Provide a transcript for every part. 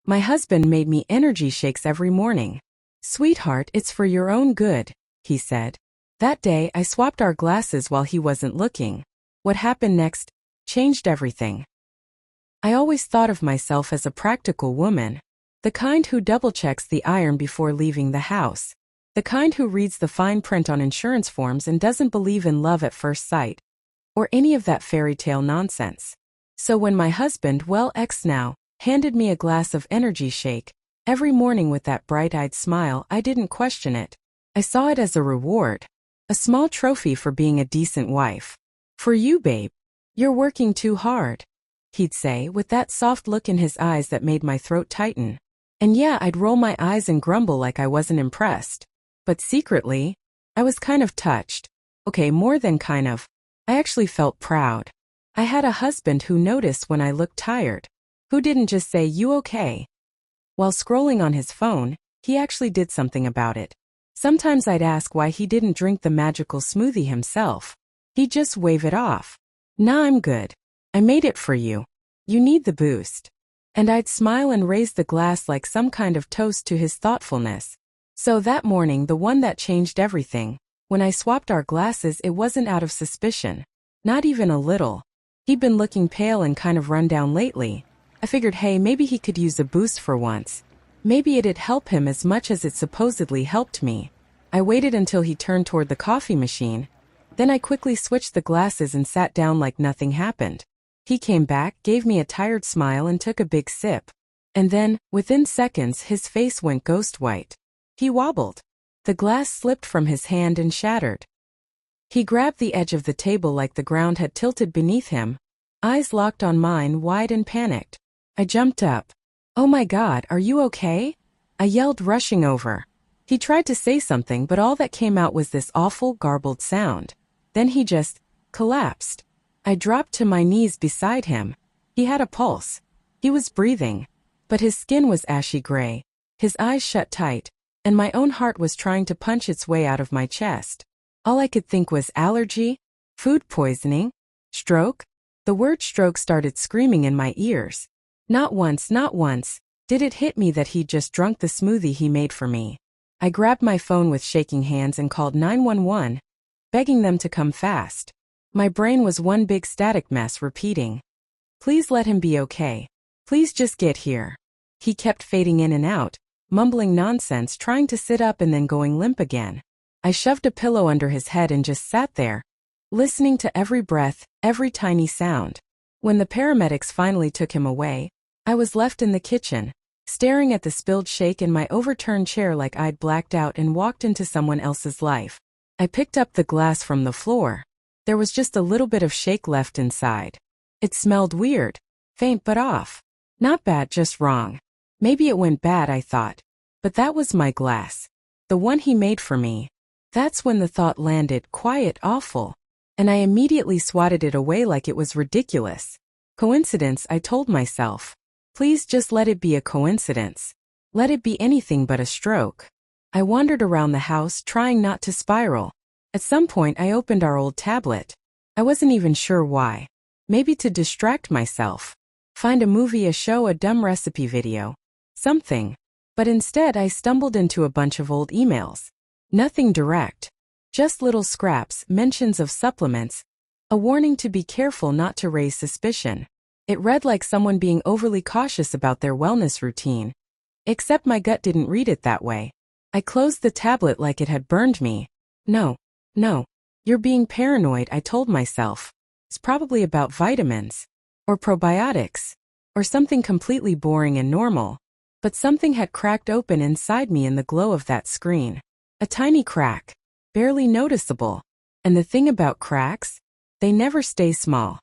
My husband made me energy shakes every morning. Sweetheart, it's for your own good, he said. That day, I swapped our glasses while he wasn't looking. What happened next changed everything. I always thought of myself as a practical woman. The kind who double-checks the iron before leaving the house. The kind who reads the fine print on insurance forms and doesn't believe in love at first sight. Or any of that fairy tale nonsense. So when my husband, well ex now, handed me a glass of energy shake, every morning with that bright-eyed smile, I didn't question it. I saw it as a reward. A small trophy for being a decent wife. For you, babe. You're working too hard, he'd say, with that soft look in his eyes that made my throat tighten. And yeah, I'd roll my eyes and grumble like I wasn't impressed. But secretly, I was kind of touched. Okay, more than kind of. I actually felt proud. I had a husband who noticed when I looked tired. Who didn't just say, "You okay?" While scrolling on his phone, he actually did something about it. Sometimes I'd ask why he didn't drink the magical smoothie himself. He'd just wave it off. "Nah, I'm good. I made it for you. You need the boost." And I'd smile and raise the glass like some kind of toast to his thoughtfulness. So that morning, the one that changed everything, when I swapped our glasses, it wasn't out of suspicion. Not even a little. He'd been looking pale and kind of run down lately. I figured, hey, maybe he could use a boost for once. Maybe it'd help him as much as it supposedly helped me. I waited until he turned toward the coffee machine. Then I quickly switched the glasses and sat down like nothing happened. He came back, gave me a tired smile and took a big sip. And then, within seconds, his face went ghost white. He wobbled. The glass slipped from his hand and shattered. He grabbed the edge of the table like the ground had tilted beneath him. Eyes locked on mine, wide and panicked. I jumped up. "Oh my God, are you okay?" I yelled, rushing over. He tried to say something, but all that came out was this awful, garbled sound. Then he just collapsed. I dropped to my knees beside him. He had a pulse. He was breathing. But his skin was ashy gray. His eyes shut tight. And my own heart was trying to punch its way out of my chest. All I could think was allergy, food poisoning, stroke. The word stroke started screaming in my ears. Not once did it hit me that he'd just drunk the smoothie he made for me. I grabbed my phone with shaking hands and called 911, begging them to come fast. My brain was one big static mess repeating, "Please let him be okay. Please just get here." He kept fading in and out, mumbling nonsense, trying to sit up and then going limp again. I shoved a pillow under his head and just sat there, listening to every breath, every tiny sound. When the paramedics finally took him away, I was left in the kitchen, staring at the spilled shake in my overturned chair like I'd blacked out and walked into someone else's life. I picked up the glass from the floor. There was just a little bit of shake left inside. It smelled weird, faint but off. Not bad, just wrong. Maybe it went bad, I thought. But that was my glass. The one he made for me. That's when the thought landed, quiet, awful. And I immediately swatted it away like it was ridiculous. Coincidence, I told myself. Please just let it be a coincidence. Let it be anything but a stroke. I wandered around the house, trying not to spiral. At some point, I opened our old tablet. I wasn't even sure why. Maybe to distract myself. Find a movie, a show, a dumb recipe video. Something. But instead, I stumbled into a bunch of old emails. Nothing direct. Just little scraps, mentions of supplements. A warning to be careful not to raise suspicion. It read like someone being overly cautious about their wellness routine. Except my gut didn't read it that way. I closed the tablet like it had burned me. No. You're being paranoid, I told myself. It's probably about vitamins. Or probiotics. Or something completely boring and normal. But something had cracked open inside me in the glow of that screen. A tiny crack. Barely noticeable. And the thing about cracks? They never stay small.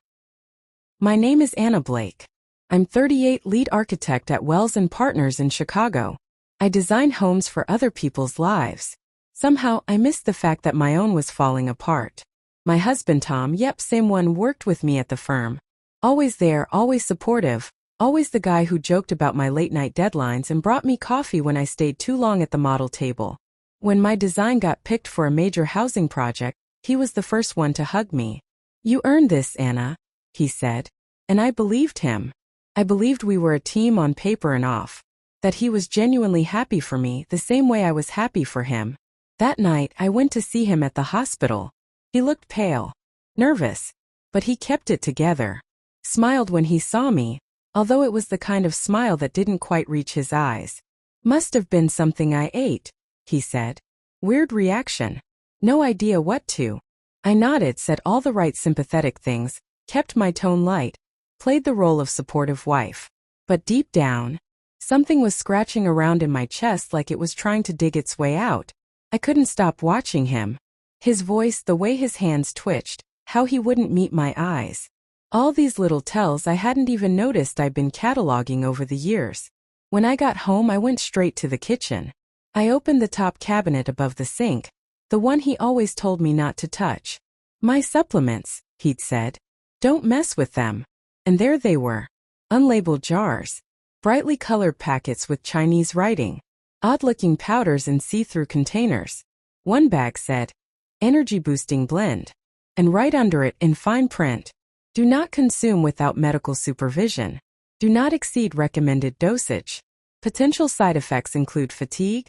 My name is Anna Blake. I'm 38, lead architect at Wells & Partners in Chicago. I design homes for other people's lives. Somehow, I missed the fact that my own was falling apart. My husband Tom, yep, same one, worked with me at the firm. Always there, always supportive, always the guy who joked about my late-night deadlines and brought me coffee when I stayed too long at the model table. When my design got picked for a major housing project, he was the first one to hug me. "You earned this, Anna," he said. And I believed him. I believed we were a team on paper and off. that he was genuinely happy for me the same way I was happy for him. That night, I went to see him at the hospital. He looked pale, nervous, but he kept it together. Smiled when he saw me, although it was the kind of smile that didn't quite reach his eyes. Must have been something I ate, he said. Weird reaction. No idea what to. I nodded, said all the right sympathetic things, kept my tone light, played the role of supportive wife. But deep down, something was scratching around in my chest like it was trying to dig its way out. I couldn't stop watching him. His voice, the way his hands twitched, how he wouldn't meet my eyes. All these little tells I hadn't even noticed I'd been cataloging over the years. When I got home, I went straight to the kitchen. I opened the top cabinet above the sink, the one he always told me not to touch. My supplements, he'd said. Don't mess with them. And there they were. Unlabeled jars. Brightly colored packets with Chinese writing. Odd-looking powders in see-through containers. One bag said, Energy Boosting Blend. And right under it, in fine print, do not consume without medical supervision. Do not exceed recommended dosage. Potential side effects include fatigue,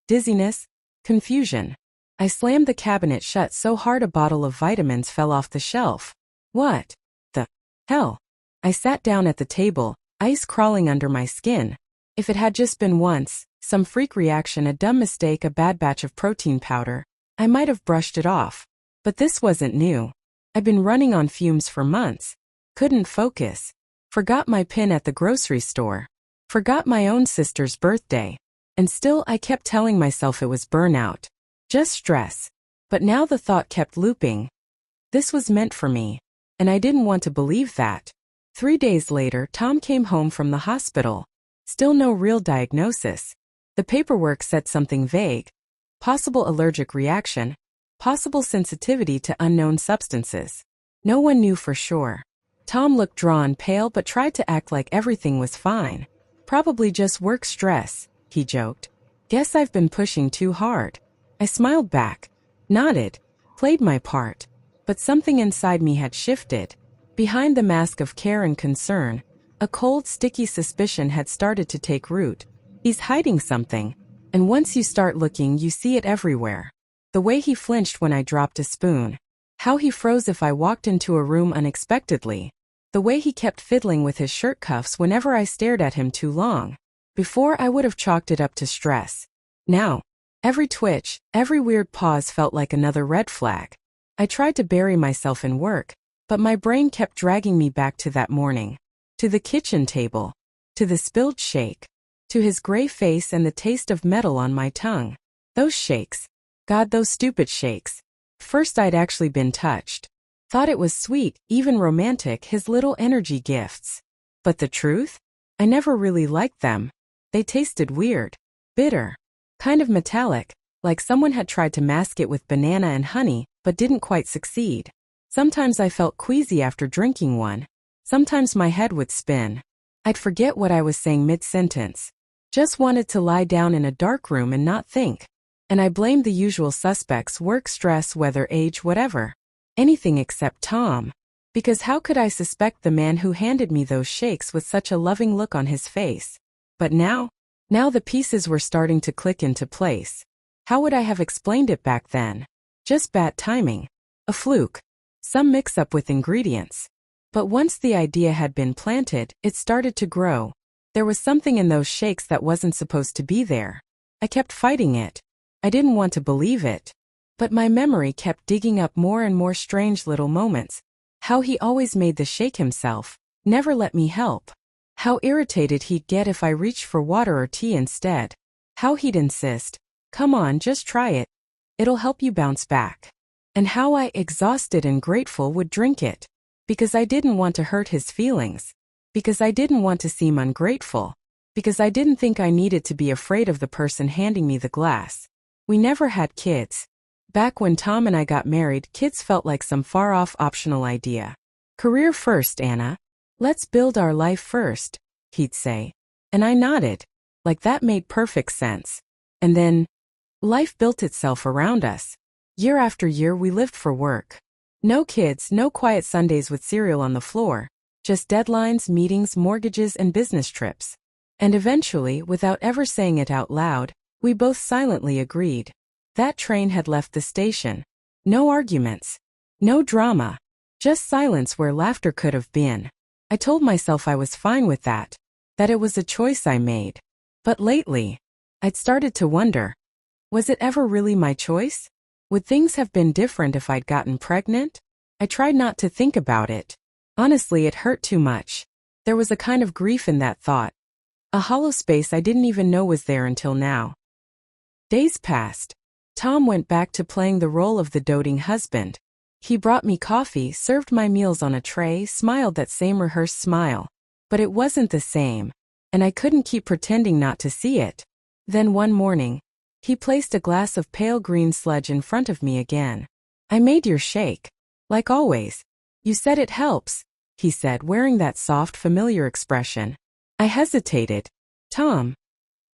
dizziness, confusion. I slammed the cabinet shut so hard a bottle of vitamins fell off the shelf. What the hell? I sat down at the table, ice crawling under my skin. If it had just been once, some freak reaction, a dumb mistake, a bad batch of protein powder, I might have brushed it off. But this wasn't new. I'd been running on fumes for months. Couldn't focus. Forgot my PIN at the grocery store. Forgot my own sister's birthday. And still I kept telling myself it was burnout. Just stress. But now the thought kept looping. This was meant for me. And I didn't want to believe that. 3 days later, Tom came home from the hospital. Still no real diagnosis. The paperwork said something vague. Possible allergic reaction. Possible sensitivity to unknown substances. No one knew for sure. Tom looked drawn, pale, but tried to act like everything was fine. Probably just work stress, he joked. Guess I've been pushing too hard. I smiled back, nodded, played my part. But something inside me had shifted. Behind the mask of care and concern, a cold, sticky suspicion had started to take root. He's hiding something. And once you start looking, you see it everywhere. The way he flinched when I dropped a spoon. How he froze if I walked into a room unexpectedly. The way he kept fiddling with his shirt cuffs whenever I stared at him too long. Before, I would have chalked it up to stress. Now, every twitch, every weird pause felt like another red flag. I tried to bury myself in work, but my brain kept dragging me back to that morning. To the kitchen table. To the spilled shake. To his gray face and the taste of metal on my tongue. Those shakes. God, those stupid shakes. First I'd actually been touched. Thought it was sweet, even romantic, his little energy gifts. But the truth? I never really liked them. They tasted weird. Bitter. Kind of metallic, like someone had tried to mask it with banana and honey, but didn't quite succeed. Sometimes I felt queasy after drinking one. Sometimes my head would spin. I'd forget what I was saying mid-sentence. Just wanted to lie down in a dark room and not think. And I blamed the usual suspects: work, stress, weather, age, whatever. Anything except Tom. Because how could I suspect the man who handed me those shakes with such a loving look on his face? But now the pieces were starting to click into place. How would I have explained it back then? Just bad timing. A fluke. Some mix-up with ingredients. But once the idea had been planted, it started to grow. There was something in those shakes that wasn't supposed to be there. I kept fighting it. I didn't want to believe it. But my memory kept digging up more and more strange little moments. How he always made the shake himself, never let me help. How irritated he'd get if I reached for water or tea instead. How he'd insist, come on, just try it. It'll help you bounce back. And how I, exhausted and grateful, would drink it. Because I didn't want to hurt his feelings. Because I didn't want to seem ungrateful. Because I didn't think I needed to be afraid of the person handing me the glass. We never had kids. Back when Tom and I got married, kids felt like some far-off optional idea. Career first, Anna. Let's build our life first, he'd say. And I nodded, like that made perfect sense. And then, life built itself around us. Year after year we lived for work. No kids, no quiet Sundays with cereal on the floor. Just deadlines, meetings, mortgages, and business trips. And eventually, without ever saying it out loud, we both silently agreed. That train had left the station. No arguments. No drama. Just silence where laughter could have been. I told myself I was fine with that. That it was a choice I made. But lately, I'd started to wonder. Was it ever really my choice? Would things have been different if I'd gotten pregnant? I tried not to think about it. Honestly, it hurt too much. There was a kind of grief in that thought. A hollow space I didn't even know was there until now. Days passed. Tom went back to playing the role of the doting husband. He brought me coffee, served my meals on a tray, smiled that same rehearsed smile. But it wasn't the same, and I couldn't keep pretending not to see it. Then one morning, he placed a glass of pale green sludge in front of me again. I made your shake. Like always. You said it helps, he said, wearing that soft, familiar expression. I hesitated. Tom,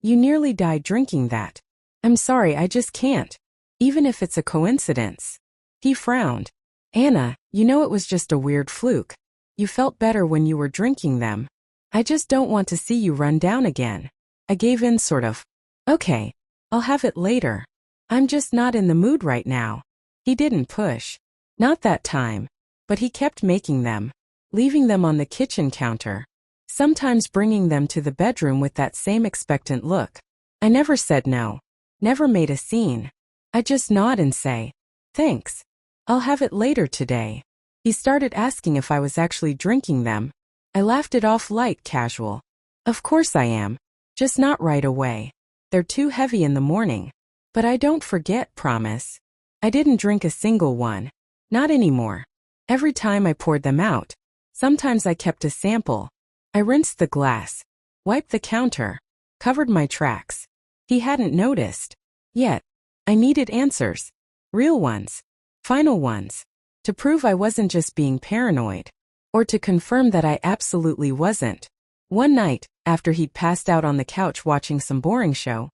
you nearly died drinking that. I'm sorry, I just can't. Even if it's a coincidence. He frowned. Anna, you know it was just a weird fluke. You felt better when you were drinking them. I just don't want to see you run down again. I gave in sort of. Okay, I'll have it later. I'm just not in the mood right now. He didn't push. Not that time. But he kept making them. Leaving them on the kitchen counter. Sometimes bringing them to the bedroom with that same expectant look. I never said no. Never made a scene. I just nod and say, thanks. I'll have it later today. He started asking if I was actually drinking them. I laughed it off light, casual. Of course I am. Just not right away. They're too heavy in the morning. But I don't forget, promise. I didn't drink a single one. Not anymore. Every time I poured them out. Sometimes I kept a sample. I rinsed the glass. Wiped the counter. Covered my tracks. He hadn't noticed. Yet. I needed answers. Real ones. Final ones. To prove I wasn't just being paranoid. Or to confirm that I absolutely wasn't. One night, after he'd passed out on the couch watching some boring show,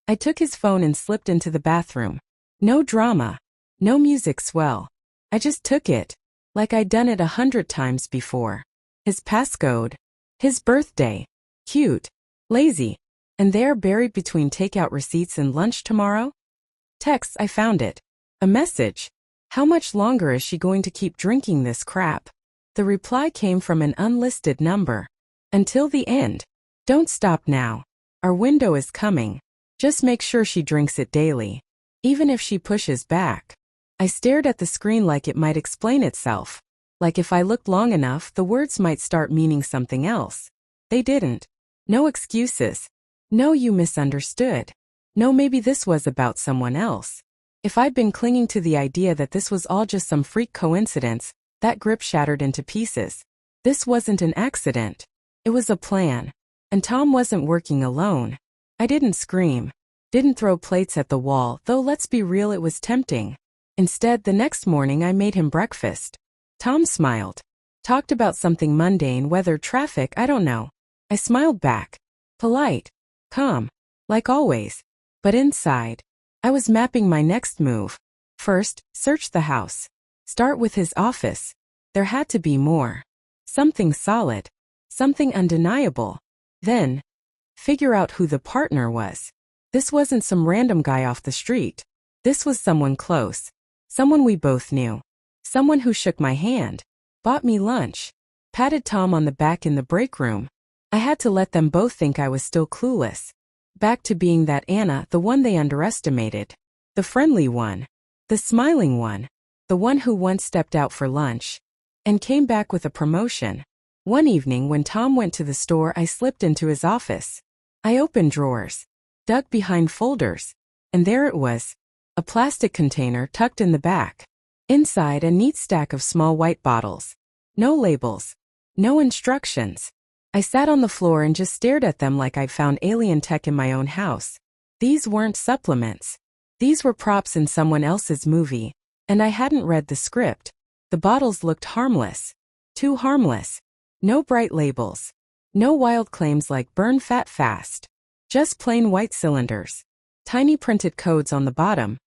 I took his phone and slipped into the bathroom. No drama. No music swell. I just took it. Like I'd done it 100 times before. His passcode. His birthday. Cute. Lazy. And there, buried between takeout receipts and lunch tomorrow? Texts, I found it. A message. How much longer is she going to keep drinking this crap? The reply came from an unlisted number. Until the end. Don't stop now. Our window is coming. Just make sure she drinks it daily. Even if she pushes back. I stared at the screen like it might explain itself. Like if I looked long enough, the words might start meaning something else. They didn't. No excuses. No, you misunderstood. No, maybe this was about someone else. If I'd been clinging to the idea that this was all just some freak coincidence, that grip shattered into pieces. This wasn't an accident. It was a plan. And Tom wasn't working alone. I didn't scream. Didn't throw plates at the wall, though let's be real, it was tempting. Instead, the next morning I made him breakfast. Tom smiled. Talked about something mundane, weather, traffic, I don't know. I smiled back. Polite. Calm. Like always. But inside, I was mapping my next move. First, search the house. Start with his office. There had to be more. Something solid. Something undeniable. Then, figure out who the partner was. This wasn't some random guy off the street. This was someone close. Someone we both knew. Someone who shook my hand. Bought me lunch. Patted Tom on the back in the break room. I had to let them both think I was still clueless. Back to being that Anna, the one they underestimated. The friendly one. The smiling one. The one who once stepped out for lunch. And came back with a promotion. One evening when Tom went to the store, I slipped into his office. I opened drawers. Dug behind folders. And there it was. A plastic container tucked in the back. Inside, a neat stack of small white bottles. No labels. No instructions. I sat on the floor and just stared at them like I'd found alien tech in my own house. These weren't supplements. These were props in someone else's movie. And I hadn't read the script. The bottles looked harmless. Too harmless. No bright labels. No wild claims like burn fat fast. Just plain white cylinders. Tiny printed codes on the bottom.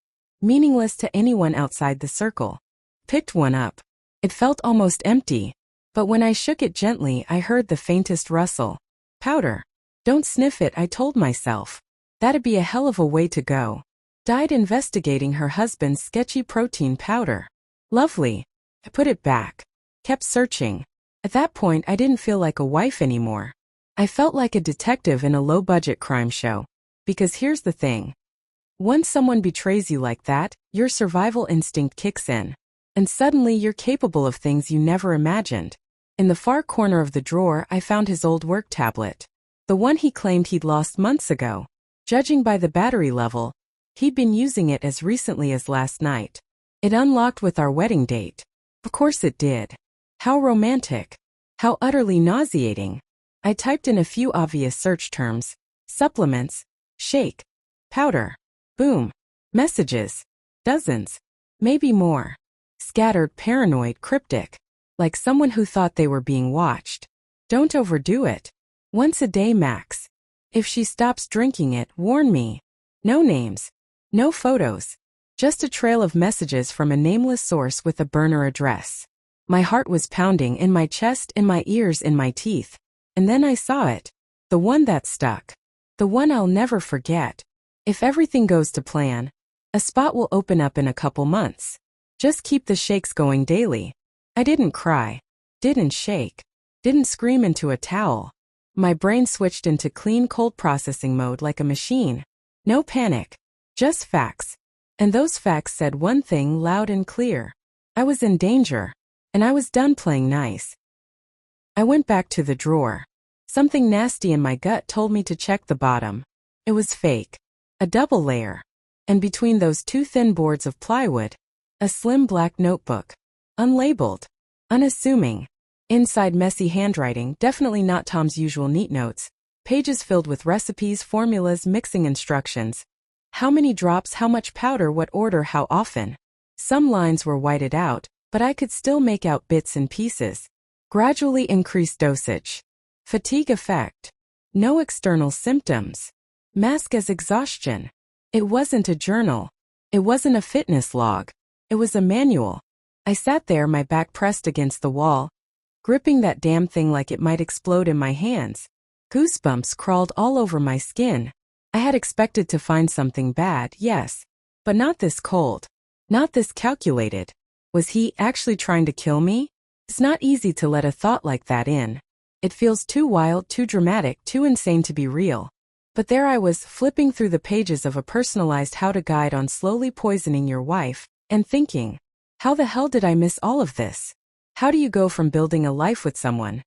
Meaningless to anyone outside the circle. Picked one up. It felt almost empty. But when I shook it gently, I heard the faintest rustle. Powder. Don't sniff it, I told myself. That'd be a hell of a way to go. Died investigating her husband's sketchy protein powder. Lovely. I put it back. Kept searching. At that point, I didn't feel like a wife anymore. I felt like a detective in a low-budget crime show. Because here's the thing. Once someone betrays you like that, your survival instinct kicks in. And suddenly you're capable of things you never imagined. In the far corner of the drawer, I found his old work tablet. The one he claimed he'd lost months ago. Judging by the battery level, he'd been using it as recently as last night. It unlocked with our wedding date. Of course it did. How romantic. How utterly nauseating. I typed in a few obvious search terms. Supplements. Shake. Powder. Boom. Messages. Dozens. Maybe more. Scattered, paranoid, cryptic. Like someone who thought they were being watched. Don't overdo it. Once a day max. If she stops drinking it, warn me. No names. No photos. Just a trail of messages from a nameless source with a burner address. My heart was pounding in my chest, in my ears, in my teeth. And then I saw it. The one that stuck. The one I'll never forget. If everything goes to plan, a spot will open up in a couple months. Just keep the shakes going daily. I didn't cry. Didn't shake. Didn't scream into a towel. My brain switched into clean cold processing mode like a machine. No panic. Just facts. And those facts said one thing loud and clear. I was in danger. And I was done playing nice. I went back to the drawer. Something nasty in my gut told me to check the bottom. It was fake. A double layer. And between those two thin boards of plywood, a slim black notebook. Unlabeled. Unassuming. Inside messy handwriting, definitely not Tom's usual neat notes. Pages filled with recipes, formulas, mixing instructions. How many drops, how much powder, what order, how often. Some lines were whited out, but I could still make out bits and pieces. Gradually increased dosage. Fatigue effect. No external symptoms. Mask as exhaustion. It wasn't a journal. It wasn't a fitness log. It was a manual. I sat there, my back pressed against the wall, gripping that damn thing like it might explode in my hands. Goosebumps crawled all over my skin. I had expected to find something bad, yes, but not this cold. Not this calculated. Was he actually trying to kill me? It's not easy to let a thought like that in. It feels too wild, too dramatic, too insane to be real. But there I was, flipping through the pages of a personalized how-to guide on slowly poisoning your wife, and thinking, how the hell did I miss all of this? How do you go from building a life with someone,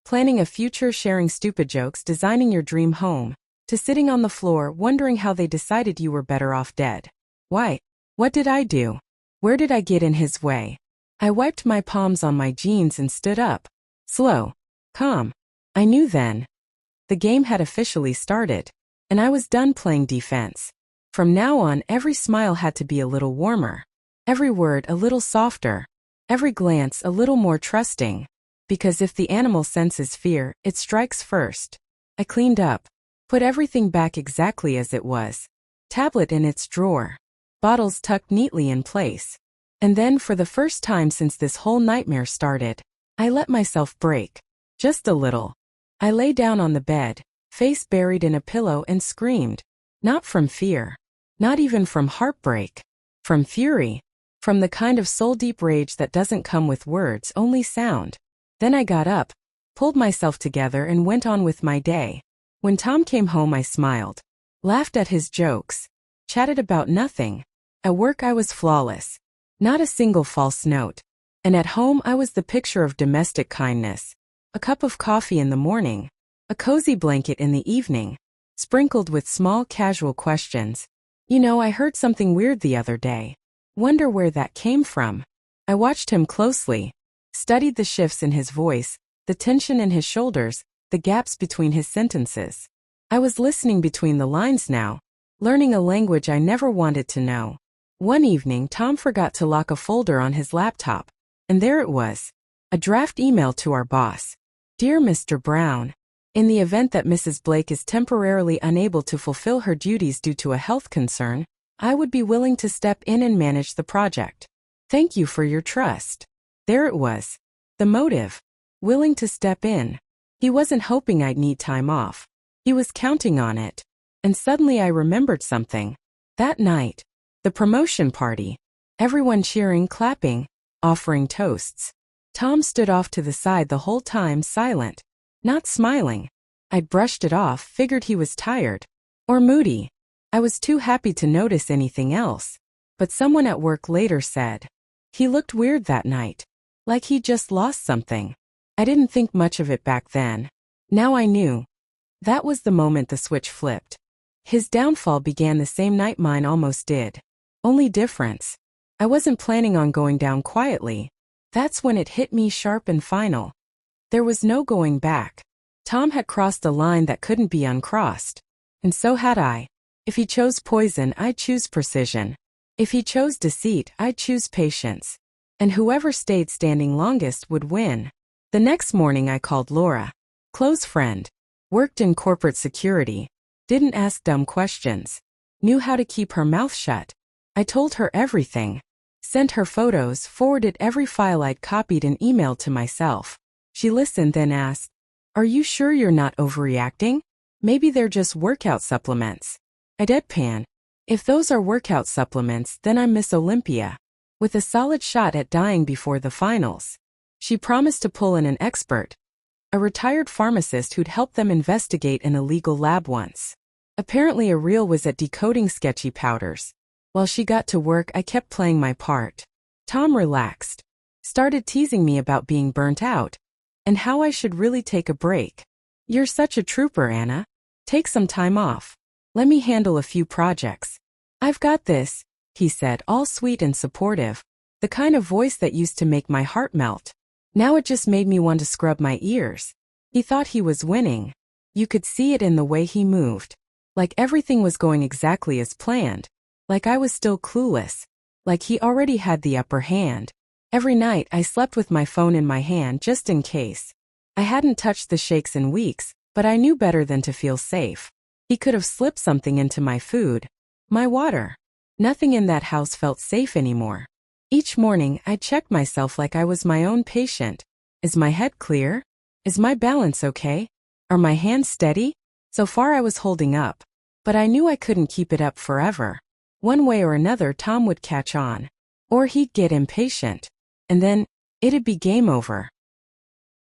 planning a future, sharing stupid jokes, designing your dream home, to sitting on the floor wondering how they decided you were better off dead? Why? What did I do? Where did I get in his way? I wiped my palms on my jeans and stood up. Slow. Calm. I knew then. The game had officially started, and I was done playing defense. From now on, every smile had to be a little warmer. Every word a little softer. Every glance a little more trusting. Because if the animal senses fear, it strikes first. I cleaned up. Put everything back exactly as it was. Tablet in its drawer. Bottles tucked neatly in place. And then, for the first time since this whole nightmare started, I let myself break. Just a little. I lay down on the bed, face buried in a pillow, and screamed. Not from fear. Not even from heartbreak. From fury. From the kind of soul-deep rage that doesn't come with words, only sound. Then I got up, pulled myself together, and went on with my day. When Tom came home, I smiled. Laughed at his jokes. Chatted about nothing. At work I was flawless. Not a single false note. And at home I was the picture of domestic kindness. A cup of coffee in the morning. A cozy blanket in the evening. Sprinkled with small casual questions. You know, I heard something weird the other day. Wonder where that came from. I watched him closely. Studied the shifts in his voice, the tension in his shoulders, the gaps between his sentences. I was listening between the lines now, learning a language I never wanted to know. One evening, Tom forgot to lock a folder on his laptop, and there it was. A draft email to our boss. Dear Mr. Brown, in the event that Mrs. Blake is temporarily unable to fulfill her duties due to a health concern, I would be willing to step in and manage the project. Thank you for your trust. There it was. The motive. Willing to step in. He wasn't hoping I'd need time off. He was counting on it. And suddenly I remembered something. That night, the promotion party. Everyone cheering, clapping, offering toasts. Tom stood off to the side the whole time, silent, not smiling. I'd brushed it off, figured he was tired. Or moody. I was too happy to notice anything else. But someone at work later said, he looked weird that night. Like he just lost something. I didn't think much of it back then. Now I knew. That was the moment the switch flipped. His downfall began the same night mine almost did. Only difference. I wasn't planning on going down quietly. That's when it hit me sharp and final. There was no going back. Tom had crossed a line that couldn't be uncrossed. And so had I. If he chose poison, I'd choose precision. If he chose deceit, I'd choose patience. And whoever stayed standing longest would win. The next morning I called Laura. Close friend. Worked in corporate security. Didn't ask dumb questions. Knew how to keep her mouth shut. I told her everything. Sent her photos, forwarded every file I'd copied and emailed to myself. She listened, then asked, "Are you sure you're not overreacting? Maybe they're just workout supplements." I deadpan. "If those are workout supplements, then I'm Miss Olympia. With a solid shot at dying before the finals." She promised to pull in an expert. A retired pharmacist who'd helped them investigate an illegal lab once. Apparently a reel was at decoding sketchy powders. While she got to work, I kept playing my part. Tom relaxed. Started teasing me about being burnt out. And how I should really take a break. "You're such a trooper, Anna. Take some time off. Let me handle a few projects." "I've got this," he said, all sweet and supportive. The kind of voice that used to make my heart melt. Now it just made me want to scrub my ears. He thought he was winning. You could see it in the way he moved. Like everything was going exactly as planned. Like I was still clueless. Like he already had the upper hand. Every night I slept with my phone in my hand just in case. I hadn't touched the shakes in weeks, but I knew better than to feel safe. He could have slipped something into my food. My water. Nothing in that house felt safe anymore. Each morning I checked myself like I was my own patient. Is my head clear? Is my balance okay? Are my hands steady? So far I was holding up. But I knew I couldn't keep it up forever. One way or another Tom would catch on. Or he'd get impatient. And then, it'd be game over.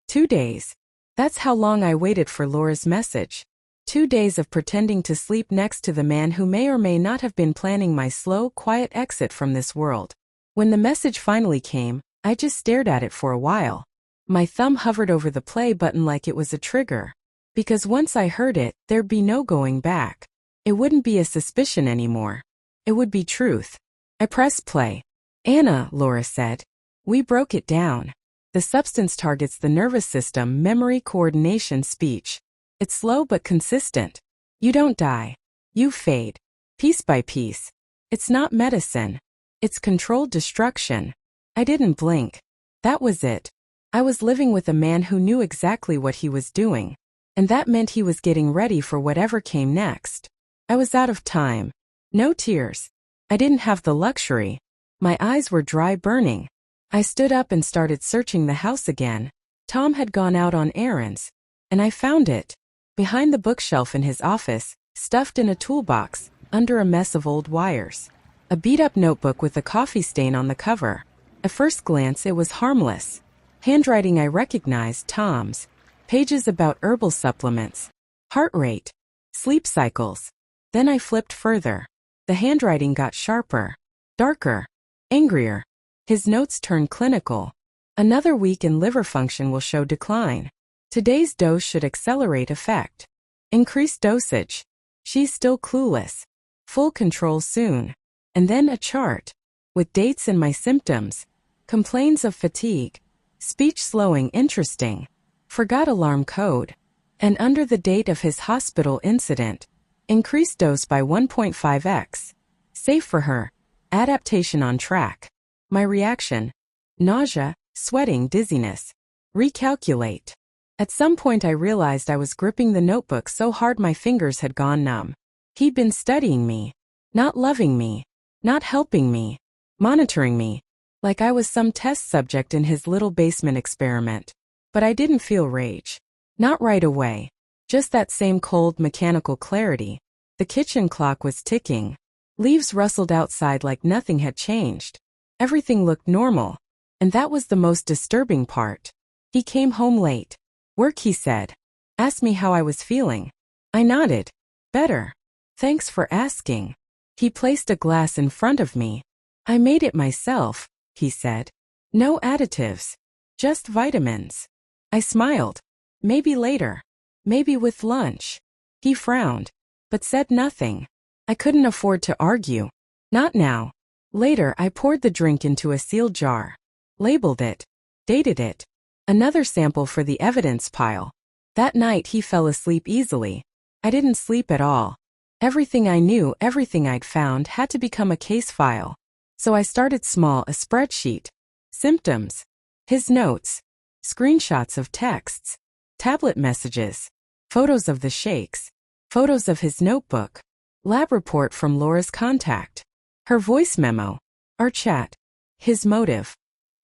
2 days. That's how long I waited for Laura's message. 2 days of pretending to sleep next to the man who may or may not have been planning my slow, quiet exit from this world. When the message finally came, I just stared at it for a while. My thumb hovered over the play button like it was a trigger. Because once I heard it, there'd be no going back. It wouldn't be a suspicion anymore. It would be truth. I pressed play. "Anna," Laura said. "We broke it down. The substance targets the nervous system, memory, coordination, speech. It's slow but consistent. You don't die. You fade. Piece by piece. It's not medicine. It's controlled destruction." I didn't blink. That was it. I was living with a man who knew exactly what he was doing. And that meant he was getting ready for whatever came next. I was out of time. No tears. I didn't have the luxury. My eyes were dry, burning. I stood up and started searching the house again. Tom had gone out on errands. And I found it. Behind the bookshelf in his office, stuffed in a toolbox, under a mess of old wires. A beat-up notebook with a coffee stain on the cover. At first glance it was harmless. Handwriting I recognized, Tom's. Pages about herbal supplements. Heart rate. Sleep cycles. Then I flipped further. The handwriting got sharper. Darker. Angrier. His notes turned clinical. "Another week and liver function will show decline. Today's dose should accelerate effect. Increased dosage. She's still clueless. Full control soon." And then a chart. With dates and my symptoms. Complains of fatigue. Speech slowing, interesting. Forgot alarm code. And under the date of his hospital incident. Increased dose by 1.5x. Safe for her. Adaptation on track. My reaction. Nausea, sweating, dizziness. Recalculate. At some point I realized I was gripping the notebook so hard my fingers had gone numb. He'd been studying me. Not loving me. Not helping me. Monitoring me. Like I was some test subject in his little basement experiment. But I didn't feel rage. Not right away. Just that same cold, mechanical clarity. The kitchen clock was ticking. Leaves rustled outside like nothing had changed. Everything looked normal. And that was the most disturbing part. He came home late. Work, he said. Asked me how I was feeling. I nodded. Better. Thanks for asking. He placed a glass in front of me. I made it myself, he said. No additives. Just vitamins. I smiled. Maybe later. Maybe with lunch. He frowned, but said nothing. I couldn't afford to argue. Not now. Later, I poured the drink into a sealed jar. Labeled it. Dated it. Another sample for the evidence pile. That night he fell asleep easily. I didn't sleep at all. Everything I knew, everything I'd found had to become a case file. So I started small, a spreadsheet. Symptoms. His notes. Screenshots of texts. Tablet messages. Photos of the shakes. Photos of his notebook. Lab report from Laura's contact. Her voice memo. Our chat. His motive.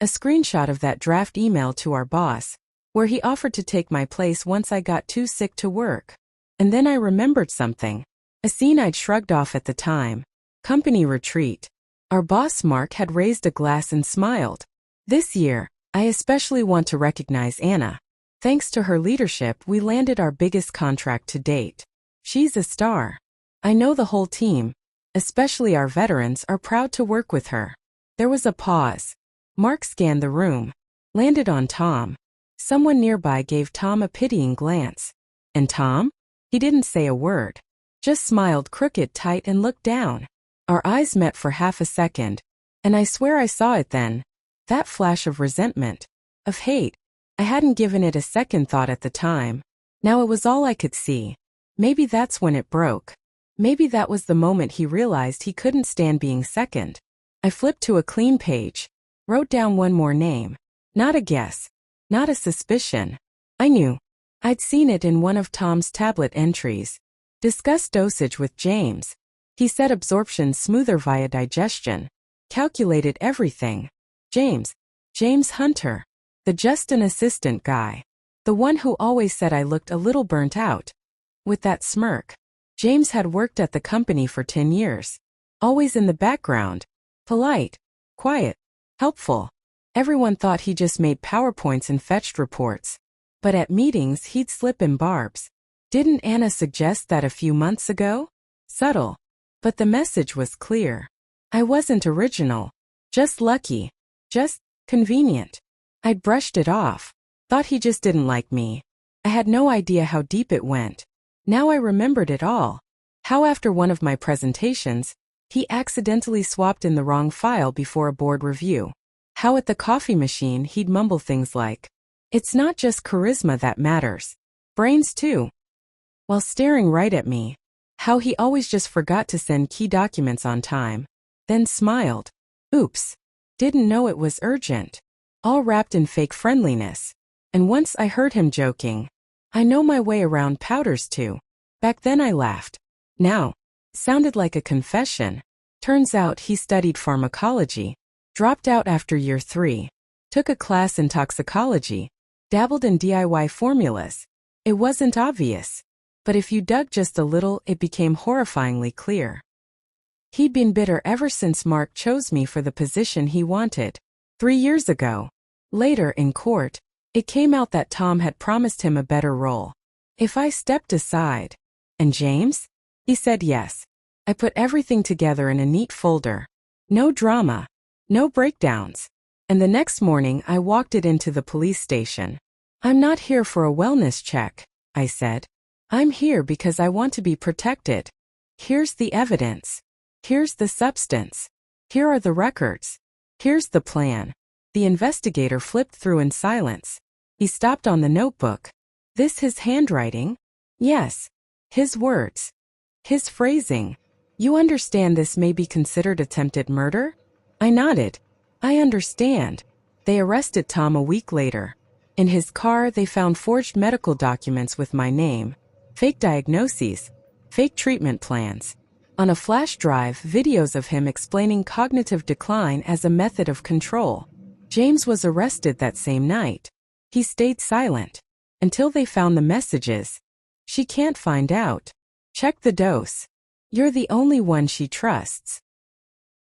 A screenshot of that draft email to our boss, where he offered to take my place once I got too sick to work. And then I remembered something. A scene I'd shrugged off at the time. Company retreat. Our boss Mark had raised a glass and smiled. This year, I especially want to recognize Anna. Thanks to her leadership, we landed our biggest contract to date. She's a star. I know the whole team, especially our veterans, are proud to work with her. There was a pause. Mark scanned the room. Landed on Tom. Someone nearby gave Tom a pitying glance. And Tom? He didn't say a word. Just smiled crooked tight and looked down. Our eyes met for half a second. And I swear I saw it then. That flash of resentment. Of hate. I hadn't given it a second thought at the time. Now it was all I could see. Maybe that's when it broke. Maybe that was the moment he realized he couldn't stand being second. I flipped to a clean page. Wrote down one more name. Not a guess. Not a suspicion. I knew. I'd seen it in one of Tom's tablet entries. Discussed dosage with James. He said absorption smoother via digestion. Calculated everything. James Hunter. The just an assistant guy. The one who always said I looked a little burnt out. With that smirk. James had worked at the company for 10 years. Always in the background. Polite. Quiet. Helpful. Everyone thought he just made PowerPoints and fetched reports. But at meetings he'd slip in barbs. Didn't Anna suggest that a few months ago? Subtle. But the message was clear. I wasn't original. Just lucky. Just convenient. I'd brushed it off. Thought he just didn't like me. I had no idea how deep it went. Now I remembered it all. How after one of my presentations, he accidentally swapped in the wrong file before a board review. How at the coffee machine he'd mumble things like, "It's not just charisma that matters. Brains too." While staring right at me. How he always just forgot to send key documents on time. Then smiled. Oops. Didn't know it was urgent. All wrapped in fake friendliness. And once I heard him joking. I know my way around powders too. Back then I laughed. Now. Sounded like a confession. Turns out he studied pharmacology. Dropped out after year 3. Took a class in toxicology. Dabbled in DIY formulas. It wasn't obvious. But if you dug just a little, it became horrifyingly clear. He'd been bitter ever since Mark chose me for the position he wanted. 3 years ago. Later, in court, it came out that Tom had promised him a better role. If I stepped aside. And James? He said yes. I put everything together in a neat folder. No drama. No breakdowns. And the next morning I walked it into the police station. I'm not here for a wellness check, I said. I'm here because I want to be protected. Here's the evidence. Here's the substance. Here are the records. Here's the plan. The investigator flipped through in silence. He stopped on the notebook. This his handwriting? Yes. His words. His phrasing. You understand this may be considered attempted murder? I nodded. I understand. They arrested Tom a week later. In his car they found forged medical documents with my name. Fake diagnoses. Fake treatment plans. On a flash drive, videos of him explaining cognitive decline as a method of control. James was arrested that same night. He stayed silent. Until they found the messages. She can't find out. Check the dose. You're the only one she trusts.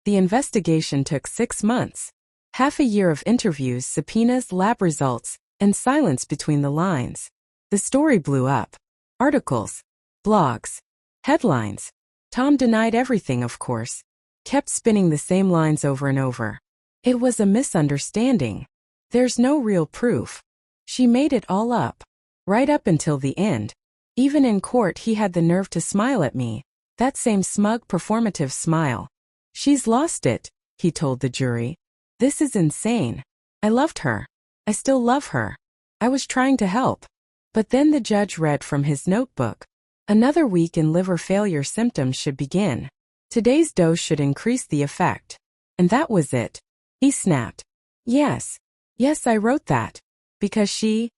The investigation took 6 months. Half a year of interviews, subpoenas, lab results, and silence between the lines. The story blew up. Articles, blogs, headlines. Tom denied everything, of course. Kept spinning the same lines over and over. It was a misunderstanding. There's no real proof. She made it all up. Right up until the end. Even in court he had the nerve to smile at me. That same smug, performative smile. She's lost it, he told the jury. This is insane. I loved her. I still love her. I was trying to help. But then the judge read from his notebook. Another week in liver failure symptoms should begin. Today's dose should increase the effect. And that was it. He snapped. Yes, I wrote that. Because she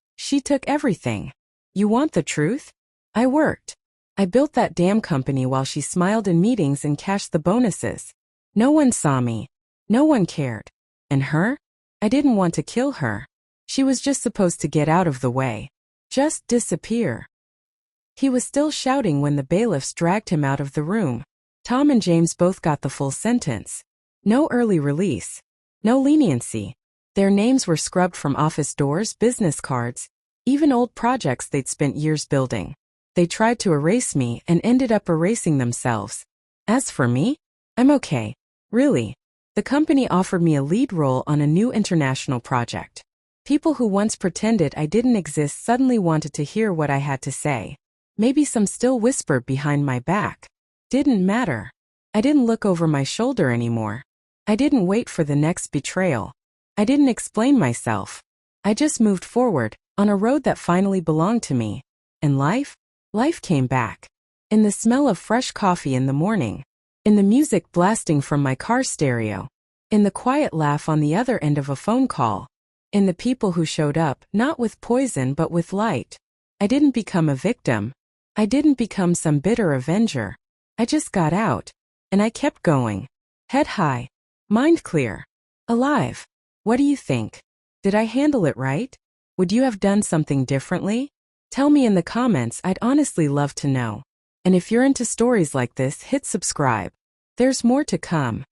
took everything. You want the truth? I worked. I built that damn company while she smiled in meetings and cashed the bonuses. No one saw me. No one cared. And her? I didn't want to kill her. She was just supposed to get out of the way. Just disappear. He was still shouting when the bailiffs dragged him out of the room. Tom and James both got the full sentence. No early release. No leniency. Their names were scrubbed from office doors, business cards, even old projects they'd spent years building. They tried to erase me and ended up erasing themselves. As for me, I'm okay. Really. The company offered me a lead role on a new international project. People who once pretended I didn't exist suddenly wanted to hear what I had to say. Maybe some still whispered behind my back. Didn't matter. I didn't look over my shoulder anymore. I didn't wait for the next betrayal. I didn't explain myself. I just moved forward, on a road that finally belonged to me. And life came back. In the smell of fresh coffee in the morning. In the music blasting from my car stereo. In the quiet laugh on the other end of a phone call. In the people who showed up, not with poison but with light. I didn't become a victim. I didn't become some bitter avenger. I just got out. And I kept going. Head high. Mind clear. Alive. What do you think? Did I handle it right? Would you have done something differently? Tell me in the comments, I'd honestly love to know. And if you're into stories like this, hit subscribe. There's more to come.